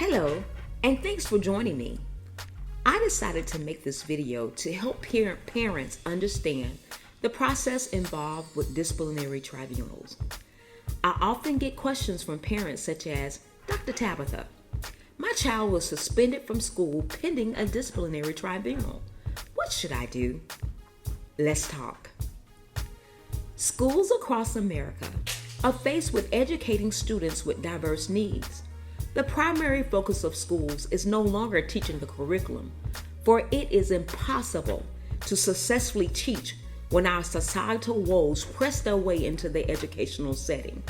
Hello, and thanks for joining me. I decided to make this video to help parents understand the process involved with disciplinary tribunals. I often get questions from parents such as, Dr. Tabitha, my child was suspended from school pending a disciplinary tribunal. What should I do? Let's talk. Schools across America are faced with educating students with diverse needs. The primary focus of schools is no longer teaching the curriculum, for it is impossible to successfully teach when our societal woes press their way into the educational setting.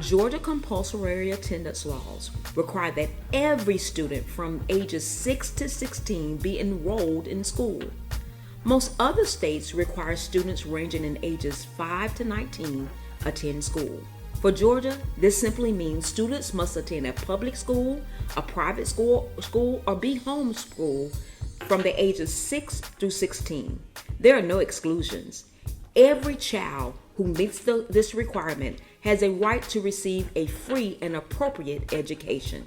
Georgia compulsory attendance laws require that every student from ages 6 to 16 be enrolled in school. Most other states require students ranging in ages 5 to 19 attend school. For Georgia, this simply means students must attend a public school, a private school, or be homeschooled from the ages 6 through 16. There are no exclusions. Every child who meets this requirement has a right to receive a free and appropriate education.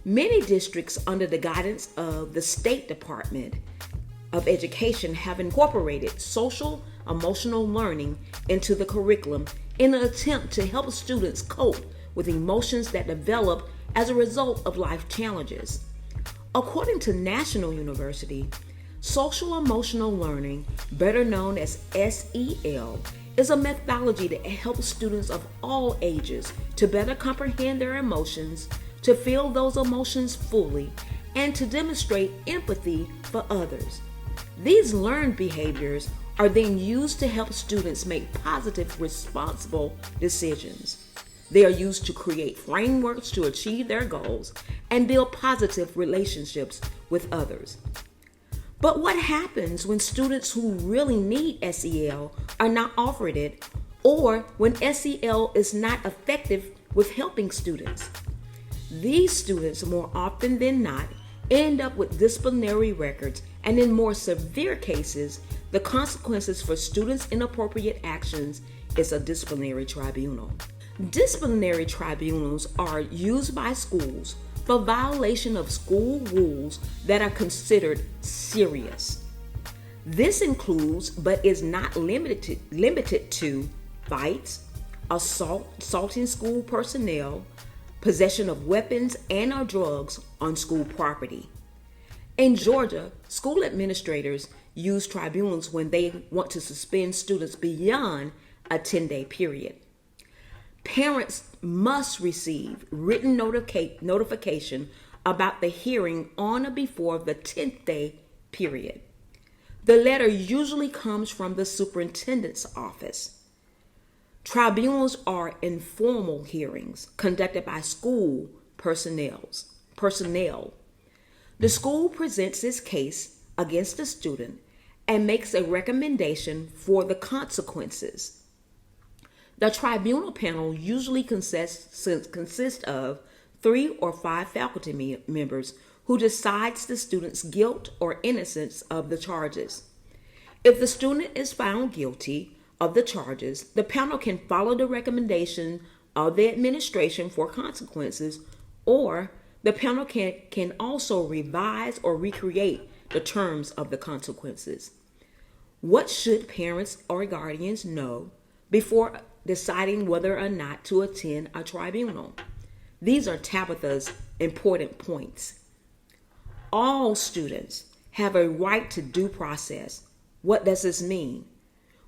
Many districts under the guidance of the State Department of Education have incorporated social emotional learning into the curriculum in an attempt to help students cope with emotions that develop as a result of life challenges. According to National University, social emotional learning, better known as SEL, is a methodology that helps students of all ages to better comprehend their emotions, to feel those emotions fully, and to demonstrate empathy for others. These learned behaviors are then used to help students make positive, responsible decisions. They are used to create frameworks to achieve their goals and build positive relationships with others. But what happens when students who really need SEL are not offered it, or when SEL is not effective with helping students? These students, more often than not, end up with disciplinary records, and in more severe cases, the consequences for students' inappropriate actions is a disciplinary tribunal. Disciplinary tribunals are used by schools for violation of school rules that are considered serious. This includes, but is not limited to, fights, assaulting school personnel, possession of weapons and/or drugs on school property. In Georgia, school administrators use tribunals when they want to suspend students beyond a 10-day period. Parents must receive written notification about the hearing on or before the 10th day period. The letter usually comes from the superintendent's office. Tribunals are informal hearings conducted by school personnel. The school presents its case against the student and makes a recommendation for the consequences. The tribunal panel usually consists of 3 or 5 faculty members who decides the student's guilt or innocence of the charges. If the student is found guilty of the charges, the panel can follow the recommendation of the administration for consequences, or the panel can also revise or recreate the terms of the consequences. What should parents or guardians know before deciding whether or not to attend a tribunal? These are Tabitha's important points. All students have a right to due process. What does this mean?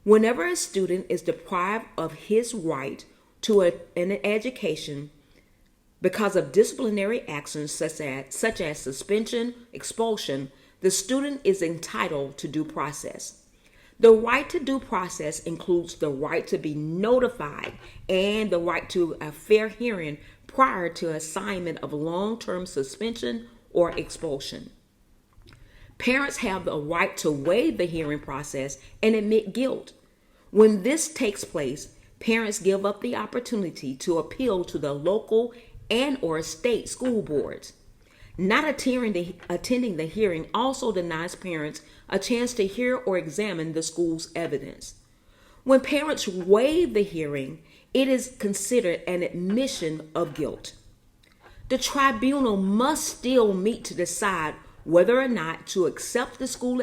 Whenever a student is deprived of his right to an education because of disciplinary actions such as suspension, expulsion, the student is entitled to due process. The right to due process includes the right to be notified and the right to a fair hearing prior to assignment of long-term suspension or expulsion. Parents have the right to waive the hearing process and admit guilt. When this takes place, parents give up the opportunity to appeal to the local and/or state school boards. Not attending the hearing also denies parents a chance to hear or examine the school's evidence. When parents waive the hearing, it is considered an admission of guilt. the tribunal must still meet to decide whether or not to accept the school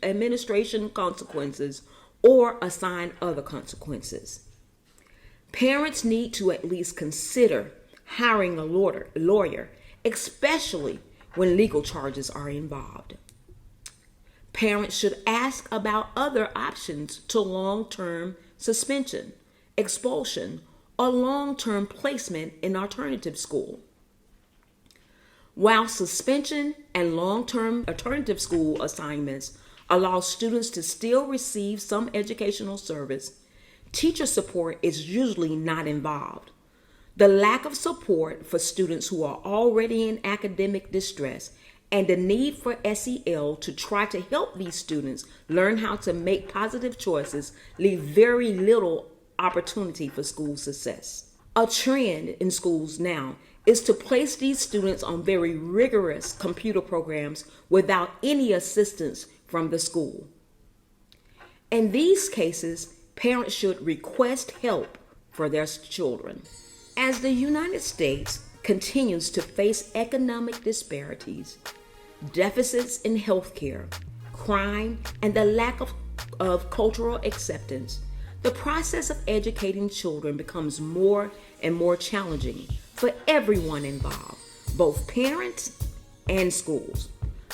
administration consequences or assign other consequences. Parents need to at least consider hiring a lawyer, especially when legal charges are involved. Parents should ask about other options to long-term suspension, expulsion, or long-term placement in alternative school. While suspension and long-term alternative school assignments allow students to still receive some educational service, teacher support is usually not involved. The lack of support for students who are already in academic distress and the need for SEL to try to help these students learn how to make positive choices leave very little opportunity for school success. A trend in schools now is to place these students on very rigorous computer programs without any assistance from the school. In these cases, parents should request help for their children. As the United States continues to face economic disparities, deficits in healthcare, crime, and the lack of cultural acceptance, the process of educating children becomes more and more challenging for everyone involved, both parents and schools.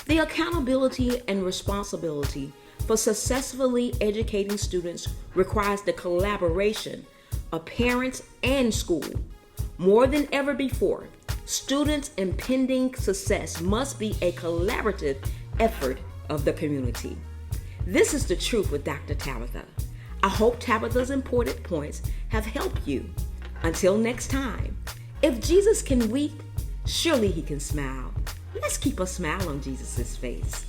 The accountability and responsibility for successfully educating students requires the collaboration of parents and school. More than ever before, students' impending success must be a collaborative effort of the community. This is the truth with Dr. Tabitha. I hope Tabitha's important points have helped you. Until next time, if Jesus can weep, surely he can smile. Let's keep a smile on Jesus' face.